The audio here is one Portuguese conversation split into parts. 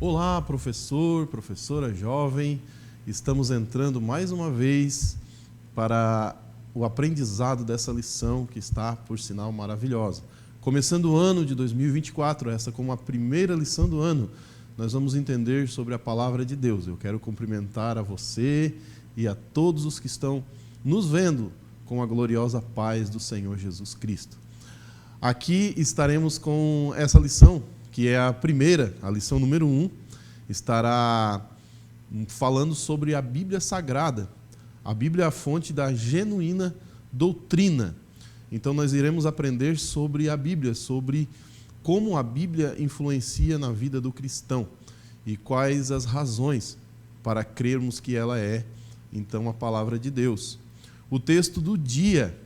Olá, professor, professora jovem. Estamos entrando mais uma vez para o aprendizado dessa lição que está, por sinal, maravilhosa. Começando o ano de 2024, essa como a primeira lição do ano, nós vamos entender sobre a palavra de Deus. Eu quero cumprimentar a você e a todos os que estão nos vendo com a gloriosa paz do Senhor Jesus Cristo. Aqui estaremos com essa lição, que é a primeira, a lição número 1, estará falando sobre a Bíblia Sagrada. A Bíblia é a fonte da genuína doutrina. Então nós iremos aprender sobre a Bíblia, sobre como a Bíblia influencia na vida do cristão e quais as razões para crermos que ela é, então, a palavra de Deus. O texto do dia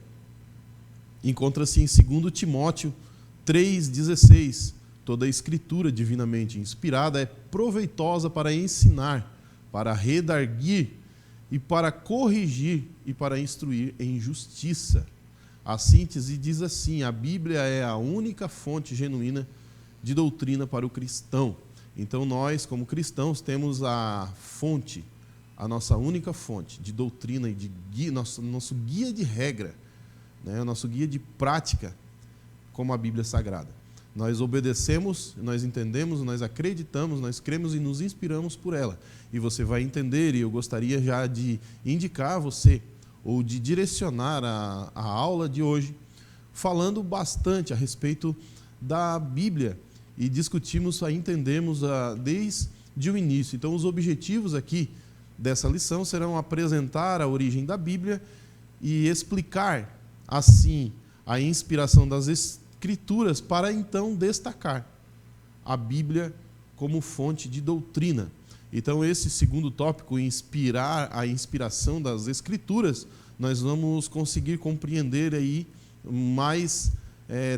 encontra-se em 2 Timóteo 3,16. Toda a escritura divinamente inspirada é proveitosa para ensinar, para redarguir e para corrigir e para instruir em justiça. A síntese diz assim: a Bíblia é a única fonte genuína de doutrina para o cristão. Então nós, como cristãos, temos a fonte, a nossa única fonte de doutrina e de guia, nosso guia de regra, né? O nosso guia de prática, como a Bíblia Sagrada. Nós obedecemos, nós entendemos, nós acreditamos, nós cremos e nos inspiramos por ela. E você vai entender, e eu gostaria já de indicar a você, ou de direcionar a aula de hoje, falando bastante a respeito da Bíblia, e discutimos, entendemos desde o início. Então, os objetivos aqui dessa lição serão apresentar a origem da Bíblia e explicar, assim, a inspiração das Escrituras, para então destacar a Bíblia como fonte de doutrina. Então, esse segundo tópico, a inspiração das Escrituras, nós vamos conseguir compreender aí mais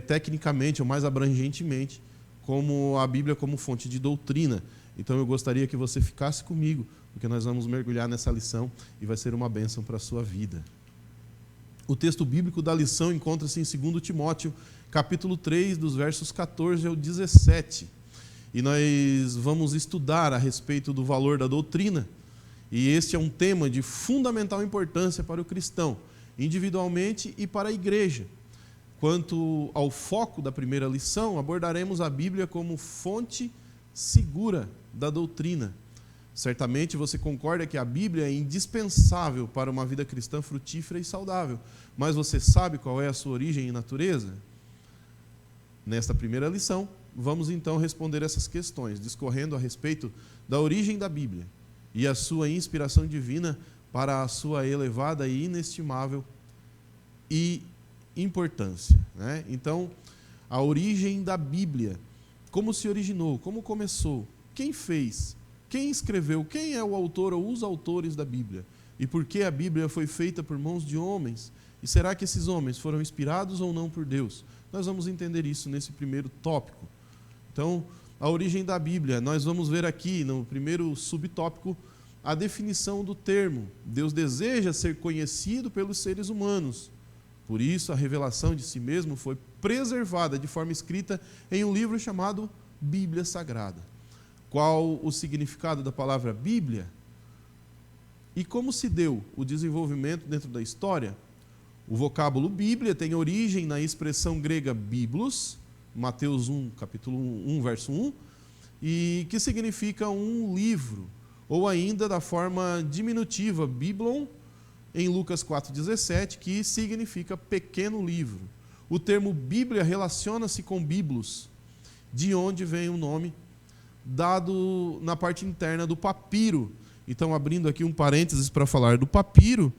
tecnicamente, ou mais abrangentemente, como a Bíblia como fonte de doutrina. Então, eu gostaria que você ficasse comigo, porque nós vamos mergulhar nessa lição e vai ser uma bênção para a sua vida. O texto bíblico da lição encontra-se em 2 Timóteo, capítulo 3, dos versos 14 ao 17. E nós vamos estudar a respeito do valor da doutrina. E este é um tema de fundamental importância para o cristão, individualmente e para a igreja. Quanto ao foco da primeira lição, abordaremos a Bíblia como fonte segura da doutrina. Certamente você concorda que a Bíblia é indispensável para uma vida cristã frutífera e saudável. Mas você sabe qual é a sua origem e natureza? Nesta primeira lição, vamos então responder essas questões, discorrendo a respeito da origem da Bíblia e a sua inspiração divina para a sua elevada e inestimável importância, né? Então, a origem da Bíblia, como se originou, como começou, quem fez, quem escreveu, quem é o autor ou os autores da Bíblia, e por que a Bíblia foi feita por mãos de homens, e será que esses homens foram inspirados ou não por Deus? Nós vamos entender isso nesse primeiro tópico. Então, a origem da Bíblia, nós vamos ver aqui no primeiro subtópico a definição do termo. Deus deseja ser conhecido pelos seres humanos. Por isso, a revelação de si mesmo foi preservada de forma escrita em um livro chamado Bíblia Sagrada. Qual o significado da palavra Bíblia? E como se deu o desenvolvimento dentro da história? O vocábulo Bíblia tem origem na expressão grega biblos, Mateus 1, capítulo 1, verso 1, e que significa um livro, ou ainda da forma diminutiva, biblon, em Lucas 4,17, que significa pequeno livro. O termo Bíblia relaciona-se com biblos, de onde vem o nome dado na parte interna do papiro. Então, abrindo aqui um parênteses para falar do papiro,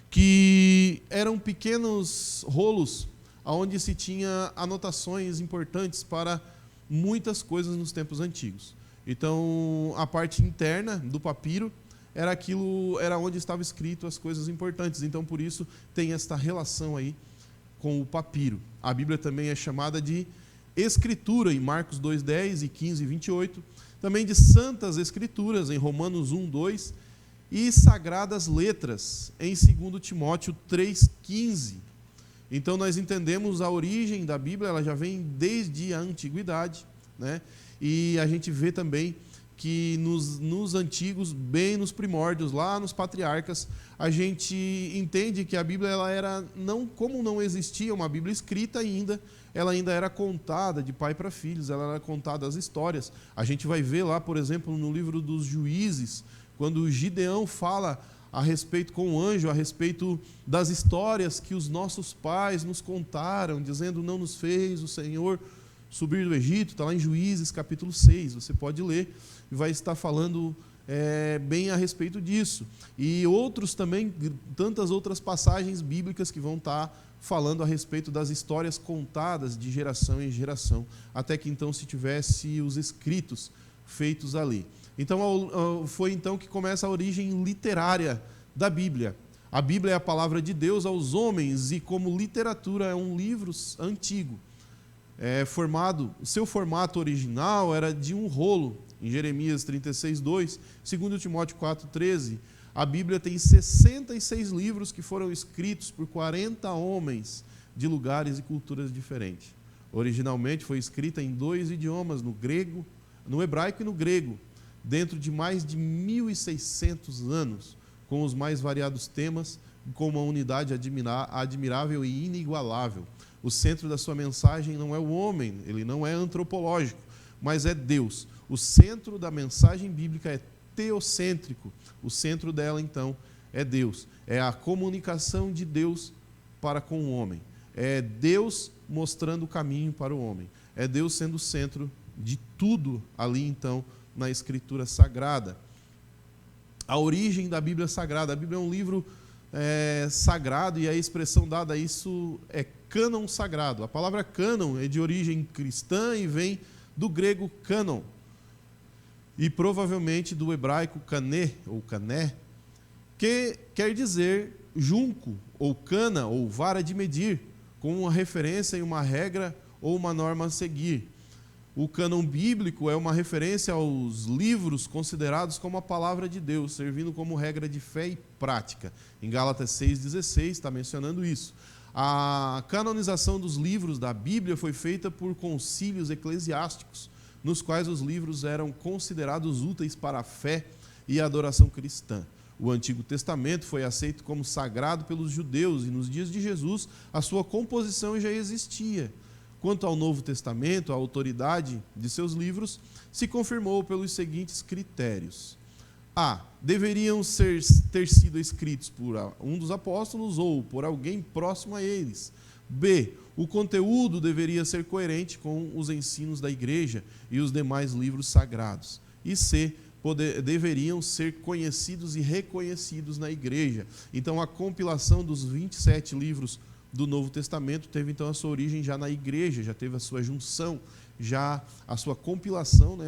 que eram pequenos rolos onde se tinha anotações importantes para muitas coisas nos tempos antigos. Então, a parte interna do papiro era onde estava escrito as coisas importantes. Então, por isso, tem esta relação aí com o papiro. A Bíblia também é chamada de Escritura, em Marcos 2,10 e 15,28. Também de Santas Escrituras, em Romanos 1,2. E Sagradas Letras, em 2 Timóteo 3,15. Então, nós entendemos a origem da Bíblia, ela já vem desde a antiguidade, né? E a gente vê também que nos antigos, bem nos primórdios, lá nos patriarcas, a gente entende que a Bíblia ela era, como não existia uma Bíblia escrita ainda, ela ainda era contada de pai para filhos, ela era contada as histórias. A gente vai ver lá, por exemplo, no livro dos Juízes, quando Gideão fala a respeito com o anjo, a respeito das histórias que os nossos pais nos contaram, dizendo, não nos fez o Senhor subir do Egito, está lá em Juízes capítulo 6, você pode ler, e vai estar falando bem a respeito disso. E outros também, tantas outras passagens bíblicas que vão estar falando a respeito das histórias contadas de geração em geração, até que então se tivesse os escritos feitos ali. Então foi então que começa a origem literária da Bíblia. A Bíblia é a palavra de Deus aos homens e como literatura é um livro antigo. O seu formato original era de um rolo. Em Jeremias 36:2, 2 Timóteo 4:13, a Bíblia tem 66 livros que foram escritos por 40 homens de lugares e culturas diferentes. Originalmente foi escrita em 2 idiomas, no hebraico e no grego, dentro de mais de 1.600 anos, com os mais variados temas, com uma unidade admirável e inigualável. O centro da sua mensagem não é o homem, ele não é antropológico, mas é Deus. O centro da mensagem bíblica é teocêntrico. O centro dela, então, é Deus. É a comunicação de Deus para com o homem. É Deus mostrando o caminho para o homem. É Deus sendo o centro de tudo ali, então, na Escritura Sagrada. A origem da Bíblia Sagrada. A Bíblia é um livro sagrado e a expressão dada a isso é cânon sagrado. A palavra cânon é de origem cristã e vem do grego cânon e provavelmente do hebraico cané ou cané, que quer dizer junco ou cana ou vara de medir, com uma referência e uma regra ou uma norma a seguir. O cânon bíblico é uma referência aos livros considerados como a palavra de Deus, servindo como regra de fé e prática. Em Gálatas 6,16 está mencionando isso. A canonização dos livros da Bíblia foi feita por concílios eclesiásticos, nos quais os livros eram considerados úteis para a fé e a adoração cristã. O Antigo Testamento foi aceito como sagrado pelos judeus e nos dias de Jesus a sua composição já existia. Quanto ao Novo Testamento, a autoridade de seus livros se confirmou pelos seguintes critérios. A. Deveriam ter sido escritos por um dos apóstolos ou por alguém próximo a eles. B. O conteúdo deveria ser coerente com os ensinos da igreja e os demais livros sagrados. E C. Deveriam ser conhecidos e reconhecidos na igreja. Então, a compilação dos 27 livros do Novo Testamento teve então a sua origem já na igreja, já teve a sua junção, já a sua compilação,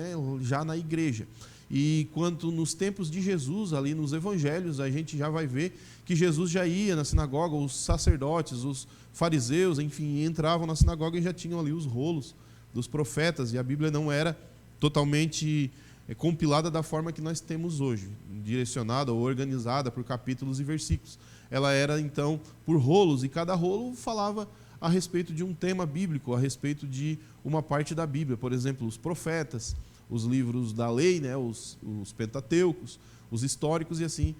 já na igreja. E quanto nos tempos de Jesus, ali nos evangelhos, a gente já vai ver que Jesus já ia na sinagoga, os sacerdotes, os fariseus, enfim, entravam na sinagoga e já tinham ali os rolos dos profetas, e a Bíblia não era totalmente compilada da forma que nós temos hoje, direcionada ou organizada por capítulos e versículos. Ela era, então, por rolos, e cada rolo falava a respeito de um tema bíblico, a respeito de uma parte da Bíblia. Por exemplo, os profetas, os livros da lei, os pentateucos, os históricos e assim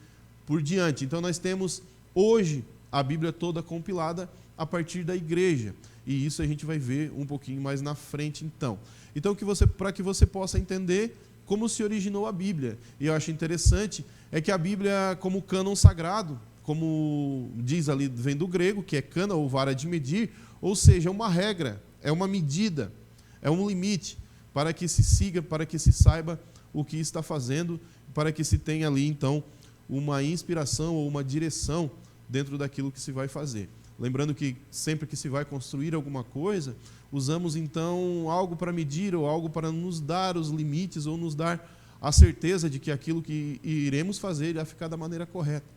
por diante. Então, nós temos hoje a Bíblia toda compilada a partir da igreja. E isso a gente vai ver um pouquinho mais na frente, então. Então, para que você possa entender como se originou a Bíblia. E eu acho interessante é que a Bíblia, como cânon sagrado, como diz ali, vem do grego, que é cana ou vara de medir, ou seja, é uma regra, é uma medida, é um limite, para que se siga, para que se saiba o que está fazendo, para que se tenha ali, então, uma inspiração ou uma direção dentro daquilo que se vai fazer. Lembrando que sempre que se vai construir alguma coisa, usamos, então, algo para medir ou algo para nos dar os limites ou nos dar a certeza de que aquilo que iremos fazer irá ficar da maneira correta.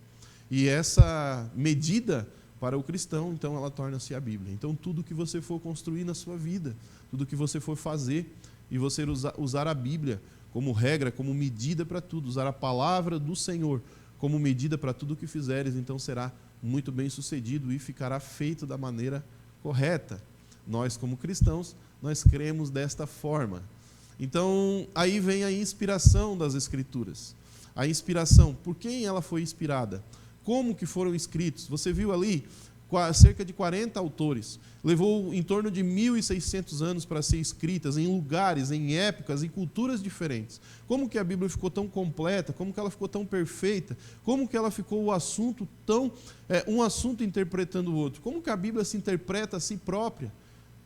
E essa medida para o cristão, então, ela torna-se a Bíblia. Então, tudo que você for construir na sua vida, tudo que você for fazer, e você usar a Bíblia como regra, como medida para tudo, usar a palavra do Senhor como medida para tudo o que fizeres, então será muito bem sucedido e ficará feito da maneira correta. Nós, como cristãos, nós cremos desta forma. Então, aí vem a inspiração das Escrituras. A inspiração, por quem ela foi inspirada? Como que foram escritos? Você viu ali cerca de 40 autores. Levou em torno de 1.600 anos para ser escritas em lugares, em épocas, em culturas diferentes. Como que a Bíblia ficou tão completa? Como que ela ficou tão perfeita? Como que ela ficou o assunto um assunto interpretando o outro? Como que a Bíblia se interpreta a si própria,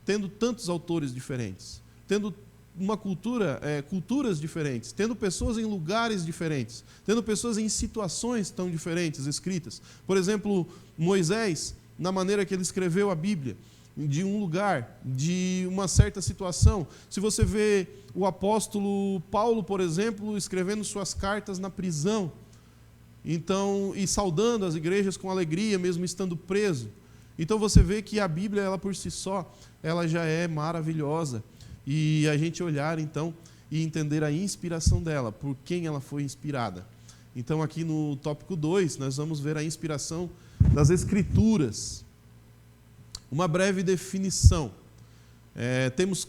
tendo tantos autores diferentes, tendo uma culturas diferentes, tendo pessoas em lugares diferentes, tendo pessoas em situações tão diferentes escritas. Por exemplo, Moisés, na maneira que ele escreveu a Bíblia, de um lugar, de uma certa situação. Se você vê o apóstolo Paulo, por exemplo, escrevendo suas cartas na prisão, então, e saudando as igrejas com alegria, mesmo estando preso. Então você vê que a Bíblia, ela por si só, ela já é maravilhosa. E a gente olhar, então, e entender a inspiração dela, por quem ela foi inspirada. Então, aqui no tópico 2, nós vamos ver a inspiração das Escrituras. Uma breve definição. Temos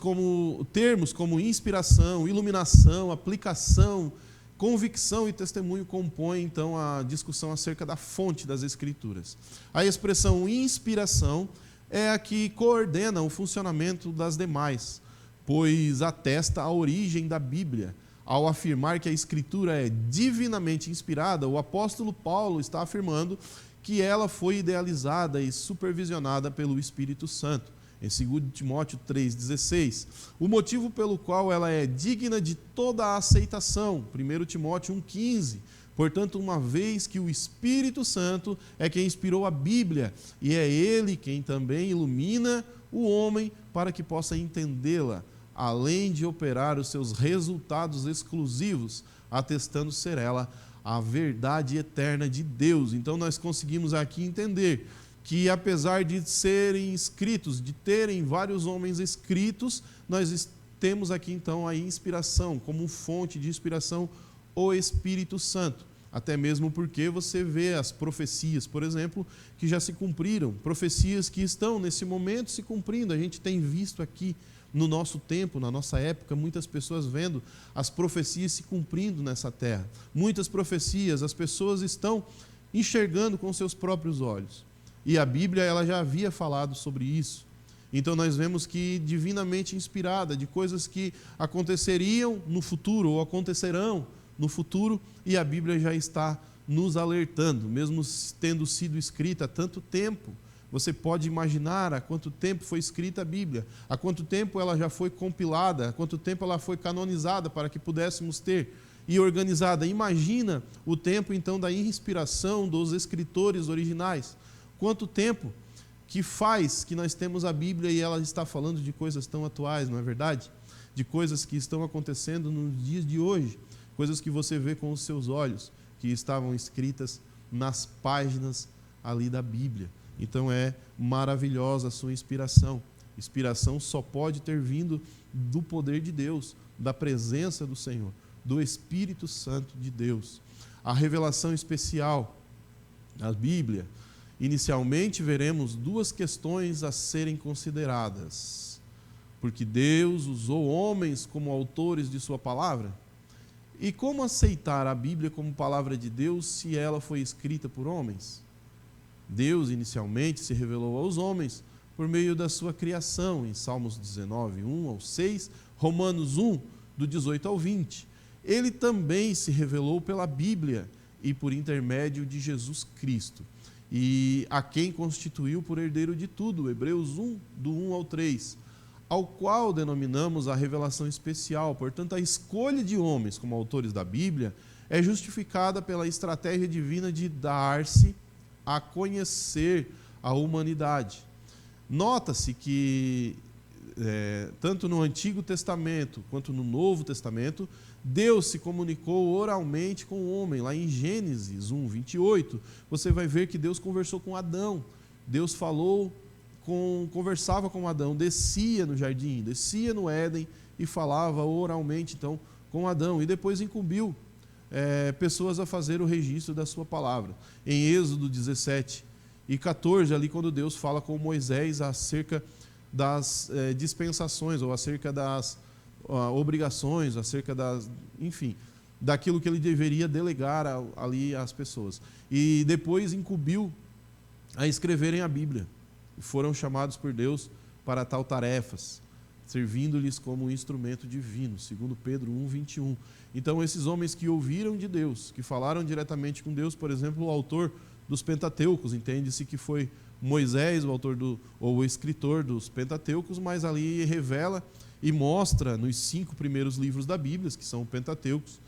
termos como inspiração, iluminação, aplicação, convicção e testemunho compõem, então, a discussão acerca da fonte das Escrituras. A expressão inspiração é a que coordena o funcionamento das demais, pois atesta a origem da Bíblia. Ao afirmar que a Escritura é divinamente inspirada, o apóstolo Paulo está afirmando que ela foi idealizada e supervisionada pelo Espírito Santo, em 2 Timóteo 3,16. O motivo pelo qual ela é digna de toda a aceitação, 1 Timóteo 1,15. Portanto, uma vez que o Espírito Santo é quem inspirou a Bíblia, e é Ele quem também ilumina o homem para que possa entendê-la, além de operar os seus resultados exclusivos, atestando ser ela a verdade eterna de Deus. Então nós conseguimos aqui entender que, apesar de serem escritos, de terem vários homens escritos, nós temos aqui então a inspiração, como fonte de inspiração, o Espírito Santo. Até mesmo porque você vê as profecias, por exemplo, que já se cumpriram, profecias que estão nesse momento se cumprindo. A gente tem visto aqui no nosso tempo, na nossa época, muitas pessoas vendo as profecias se cumprindo nessa terra. Muitas profecias, as pessoas estão enxergando com seus próprios olhos. E a Bíblia, ela já havia falado sobre isso. Então nós vemos que divinamente inspirada, de coisas que aconteceriam no futuro ou acontecerão no futuro, e a Bíblia já está nos alertando, mesmo tendo sido escrita há tanto tempo. Você pode imaginar há quanto tempo foi escrita a Bíblia, há quanto tempo ela já foi compilada, há quanto tempo ela foi canonizada para que pudéssemos ter e organizada. Imagina o tempo, então, da inspiração dos escritores originais. Quanto tempo que faz que nós temos a Bíblia e ela está falando de coisas tão atuais, não é verdade? De coisas que estão acontecendo nos dias de hoje, coisas que você vê com os seus olhos, que estavam escritas nas páginas ali da Bíblia. Então é maravilhosa a sua inspiração. Inspiração só pode ter vindo do poder de Deus, da presença do Senhor, do Espírito Santo de Deus. A revelação especial da Bíblia, inicialmente veremos duas questões a serem consideradas. Porque Deus usou homens como autores de sua palavra? E como aceitar a Bíblia como palavra de Deus se ela foi escrita por homens? Deus inicialmente se revelou aos homens por meio da sua criação, em Salmos 19, 1 ao 6, Romanos 1, do 18 ao 20. Ele também se revelou pela Bíblia e por intermédio de Jesus Cristo, e a quem constituiu por herdeiro de tudo, Hebreus 1, do 1 ao 3, ao qual denominamos a revelação especial. Portanto, a escolha de homens como autores da Bíblia é justificada pela estratégia divina de dar-se a conhecer a humanidade. Nota-se que, tanto no Antigo Testamento quanto no Novo Testamento, Deus se comunicou oralmente com o homem. Lá em Gênesis 1, 28, você vai ver que Deus conversou com Adão. Deus conversava com Adão, descia no jardim, descia no Éden e falava oralmente então com Adão. E depois incumbiu pessoas a fazer o registro da sua palavra. Em Êxodo 17 e 14, ali quando Deus fala com Moisés acerca das dispensações, ou acerca das obrigações, acerca enfim, daquilo que ele deveria delegar ali às pessoas. E depois incumbiu a escreverem a Bíblia. Foram chamados por Deus para tal tarefas, servindo-lhes como um instrumento divino, segundo Pedro 1:21. Então, esses homens que ouviram de Deus, que falaram diretamente com Deus, por exemplo, o autor dos Pentateucos, entende-se que foi Moisés, o autor ou o escritor dos Pentateucos, mas ali revela e mostra nos 5 primeiros livros da Bíblia, que são o Pentateucos,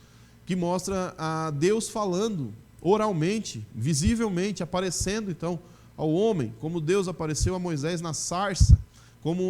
que mostra a Deus falando oralmente, visivelmente, aparecendo então ao homem, como Deus apareceu a Moisés na sarça,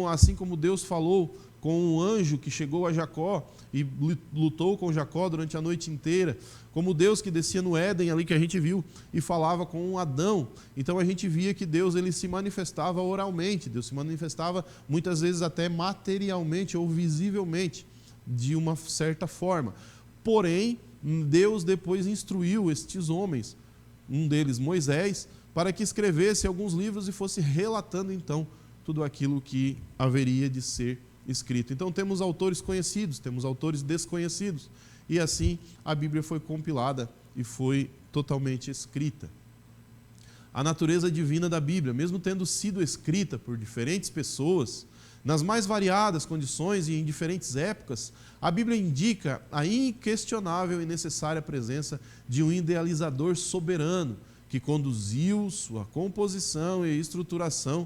assim como Deus falou com um anjo que chegou a Jacó e lutou com Jacó durante a noite inteira, como Deus que descia no Éden ali que a gente viu e falava com Adão. Então a gente via que Deus ele se manifestava oralmente, Deus se manifestava muitas vezes até materialmente ou visivelmente, de uma certa forma. Porém, Deus depois instruiu estes homens, um deles Moisés, para que escrevesse alguns livros e fosse relatando então tudo aquilo que haveria de ser escrito. Então temos autores conhecidos, temos autores desconhecidos, e assim a Bíblia foi compilada e foi totalmente escrita. A natureza divina da Bíblia, mesmo tendo sido escrita por diferentes pessoas, nas mais variadas condições e em diferentes épocas, a Bíblia indica a inquestionável e necessária presença de um idealizador soberano que conduziu sua composição e estruturação.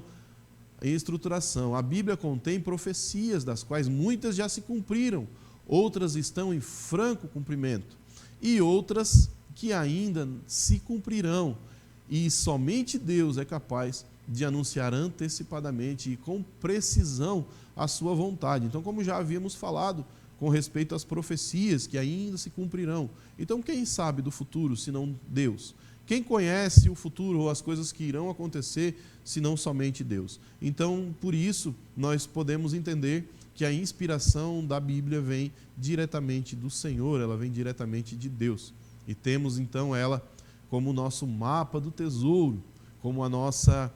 A Bíblia contém profecias, das quais muitas já se cumpriram, outras estão em franco cumprimento e outras que ainda se cumprirão. E somente Deus é capaz de anunciar antecipadamente e com precisão a sua vontade. Então, como já havíamos falado com respeito às profecias que ainda se cumprirão. Então, quem sabe do futuro, senão Deus? Quem conhece o futuro ou as coisas que irão acontecer, senão somente Deus? Então, por isso, nós podemos entender que a inspiração da Bíblia vem diretamente do Senhor, ela vem diretamente de Deus. E temos, então, ela como o nosso mapa do tesouro, como a nossa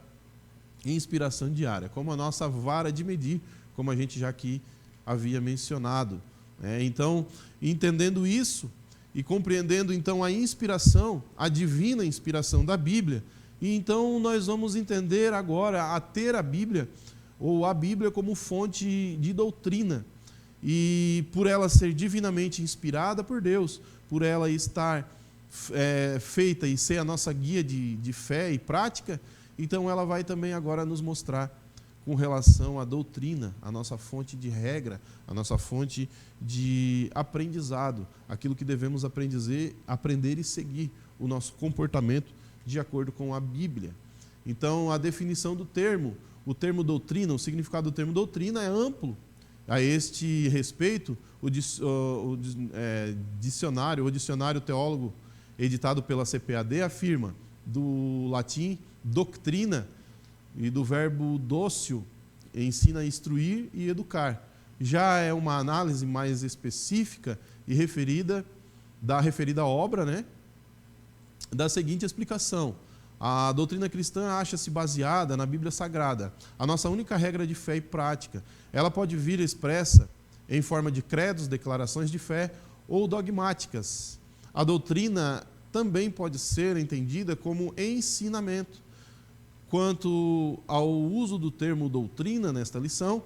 inspiração diária, como a nossa vara de medir, como a gente já aqui havia mencionado. Então, entendendo isso, e compreendendo então a inspiração, a divina inspiração da Bíblia, e então nós vamos entender agora a ter a Bíblia, ou a Bíblia como fonte de doutrina. E por ela ser divinamente inspirada por Deus, por ela estar feita e ser a nossa guia de fé e prática, então ela vai também agora nos mostrar com relação à doutrina, a nossa fonte de regra, a nossa fonte de aprendizado, aquilo que devemos aprender e seguir, o nosso comportamento de acordo com a Bíblia. Então, a definição do termo, o termo doutrina, o significado do termo doutrina é amplo. A este respeito, o dicionário teólogo editado pela CPAD afirma, do latim doctrina, e do verbo dócio, ensina a instruir e educar. Já é uma análise mais específica e referida à obra, da seguinte explicação. A doutrina cristã acha-se baseada na Bíblia Sagrada, a nossa única regra de fé e prática. Ela pode vir expressa em forma de credos, declarações de fé ou dogmáticas. A doutrina também pode ser entendida como ensinamento. Quanto ao uso do termo doutrina nesta lição,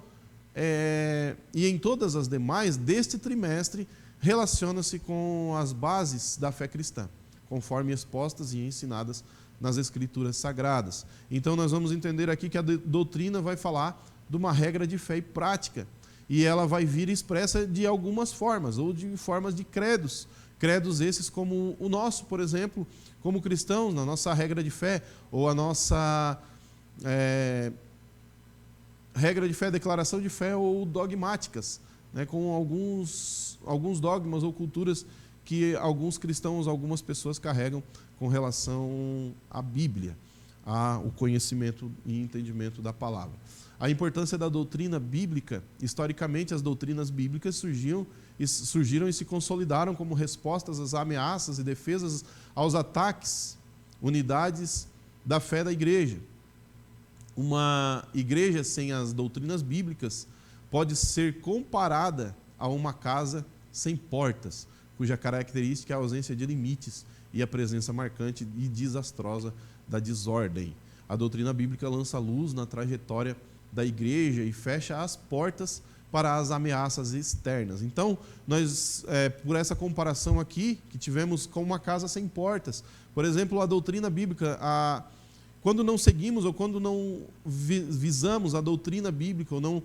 e em todas as demais deste trimestre, relaciona-se com as bases da fé cristã, conforme expostas e ensinadas nas Escrituras Sagradas. Então nós vamos entender aqui que a doutrina vai falar de uma regra de fé e prática, e ela vai vir expressa de algumas formas, ou de formas de credos. Credos esses como o nosso, por exemplo, como cristãos, na nossa regra de fé, ou a nossa regra de fé, declaração de fé, ou dogmáticas, com alguns dogmas ou culturas que alguns cristãos, algumas pessoas carregam com relação à Bíblia, ao conhecimento e entendimento da palavra. A importância da doutrina bíblica, historicamente as doutrinas bíblicas surgiram e se consolidaram como respostas às ameaças e defesas aos ataques, unidades da fé da igreja. Uma igreja sem as doutrinas bíblicas pode ser comparada a uma casa sem portas, cuja característica é a ausência de limites e a presença marcante e desastrosa da desordem. A doutrina bíblica lança luz na trajetória da igreja e fecha as portas para as ameaças externas. Então, nós, por essa comparação aqui, que tivemos com uma casa sem portas, por exemplo, a doutrina bíblica, quando não seguimos ou quando não visamos a doutrina bíblica ou não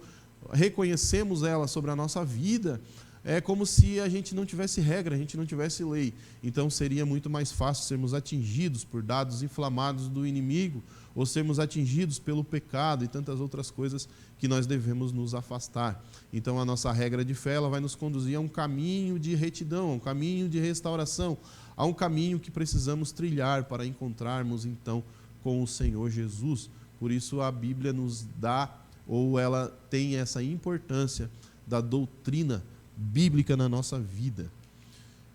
reconhecemos ela sobre a nossa vida, é como se a gente não tivesse regra, a gente não tivesse lei. Então seria muito mais fácil sermos atingidos por dados inflamados do inimigo ou sermos atingidos pelo pecado e tantas outras coisas que nós devemos nos afastar. Então a nossa regra de fé ela vai nos conduzir a um caminho de retidão, a um caminho de restauração, a um caminho que precisamos trilhar para encontrarmos então com o Senhor Jesus. Por isso a Bíblia nos dá, ou ela tem essa importância da doutrina bíblica na nossa vida.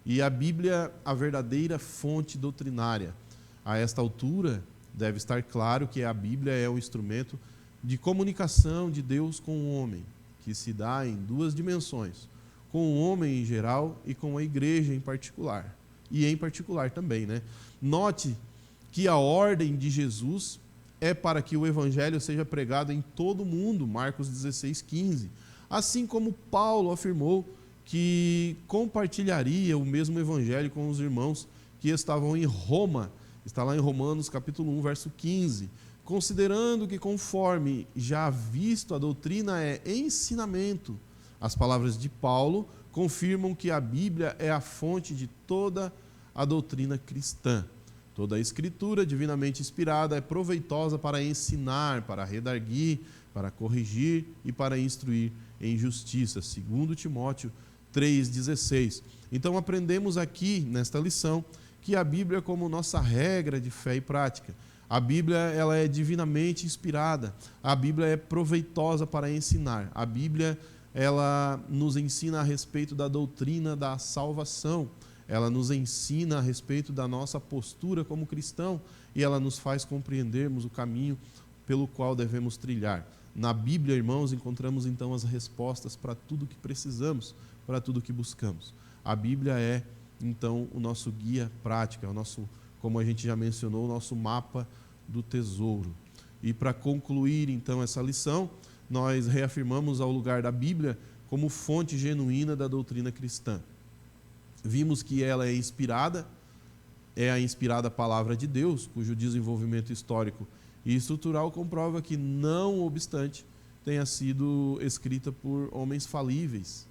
E a Bíblia, a verdadeira fonte doutrinária. A esta altura, deve estar claro que a Bíblia é um instrumento de comunicação de Deus com o homem, que se dá em duas dimensões, com o homem em geral e com a igreja em particular. E em particular também, né? Note que a ordem de Jesus é para que o evangelho seja pregado em todo o mundo, Marcos 16:15. Assim como Paulo afirmou que compartilharia o mesmo evangelho com os irmãos que estavam em Roma. Está lá em Romanos capítulo 1, verso 15. Considerando que conforme já visto a doutrina é ensinamento, as palavras de Paulo confirmam que a Bíblia é a fonte de toda a doutrina cristã. Toda a escritura divinamente inspirada é proveitosa para ensinar, para redarguir, para corrigir e para instruir em justiça, segundo Timóteo 3,16. Então aprendemos aqui, nesta lição, que a Bíblia é como nossa regra de fé e prática. A Bíblia ela é divinamente inspirada, a Bíblia é proveitosa para ensinar, a Bíblia ela nos ensina a respeito da doutrina da salvação, ela nos ensina a respeito da nossa postura como cristão e ela nos faz compreendermos o caminho pelo qual devemos trilhar. Na Bíblia, irmãos, encontramos então as respostas para tudo que precisamos, para tudo que buscamos. A Bíblia é, então, o nosso guia prático, é o nosso, como a gente já mencionou, o nosso mapa do tesouro. E para concluir, então, essa lição, nós reafirmamos ao lugar da Bíblia como fonte genuína da doutrina cristã. Vimos que ela é inspirada, é a inspirada palavra de Deus, cujo desenvolvimento histórico e estrutural comprova que, não obstante, tenha sido escrita por homens falíveis,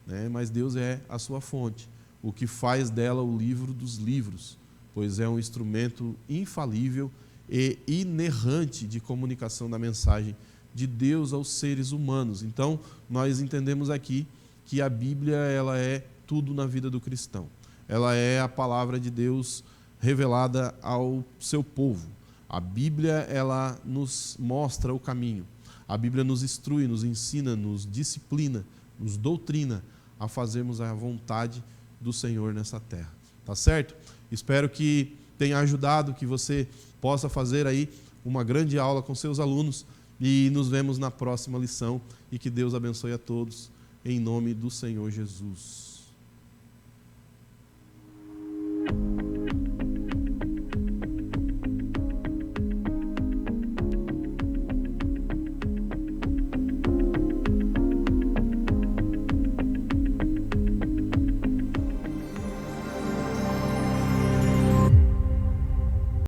né? Mas Deus é a sua fonte, o que faz dela o livro dos livros, pois é um instrumento infalível e inerrante de comunicação da mensagem de Deus aos seres humanos. Então, nós entendemos aqui que a Bíblia ela é tudo na vida do cristão. Ela é a palavra de Deus revelada ao seu povo. A Bíblia ela nos mostra o caminho. A Bíblia nos instrui, nos ensina, nos disciplina, nos doutrina a fazermos a vontade do Senhor nessa terra. Tá certo? Espero que tenha ajudado, que você possa fazer aí uma grande aula com seus alunos e nos vemos na próxima lição e que Deus abençoe a todos em nome do Senhor Jesus.